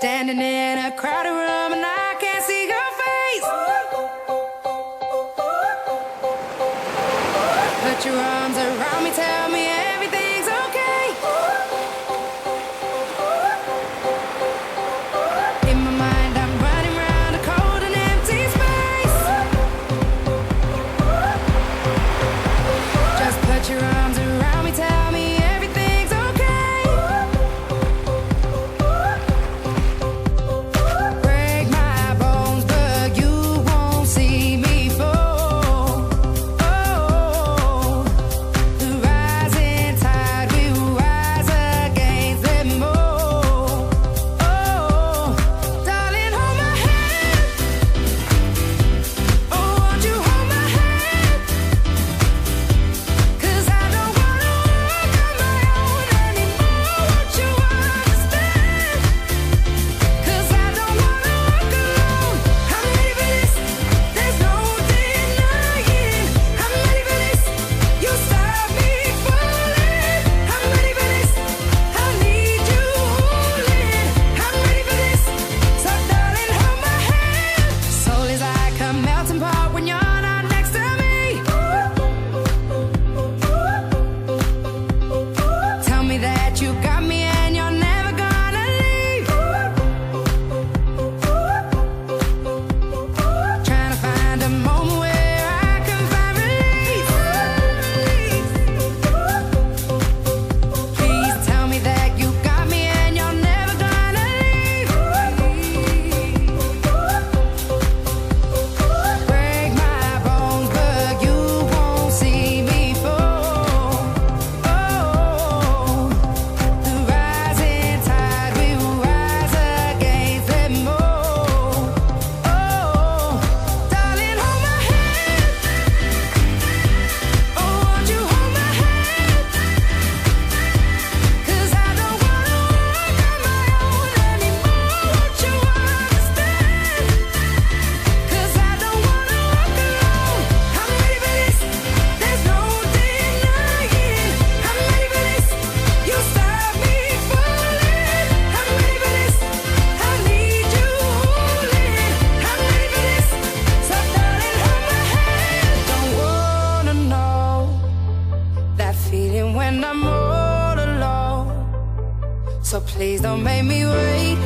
Standing in a crowded room and I can't see your face. Put your arms around me, tell me everything's okay. In my mind I'm running round a cold and empty space. Just put your arms around me, tell me everything's okay. Break my bones, but you won't see me fall. Oh, the rising tide will rise against them all. Oh, darling, hold my hand. Oh, won't you hold my hand? 'Cause I don't wanna walk on my own anymore. Won't you understand? 'Cause I don't wanna walk alone. I'm ready for this, there's no denying. I'm ready for this, you stop me falling. I'm ready for this, I need you holding. I'm ready for this, so darling, hold my hand. Soul is like a melting pot when you're not next to me. Tell me that you got me and you're never gonna leave. Trying to find a moment where I can find relief. Please tell me that you got me and you're never gonna leave. Break my bones, but you won't see me fall. Oh, the rising tide will rise against them all. Oh, darling, hold my hand. Oh, won't you hold my hand? 'Cause I don't wanna walk on my own anymore. Won't you understand? 'Cause I don't wanna walk alone. I'm ready for this, there's no denying. I'm ready for this, you stop me falling. I'm ready for this, I need you holding. I'm ready for this, so darling, hold my hand. Don't wanna know that feeling when I'm all alone. So please don't make me wait.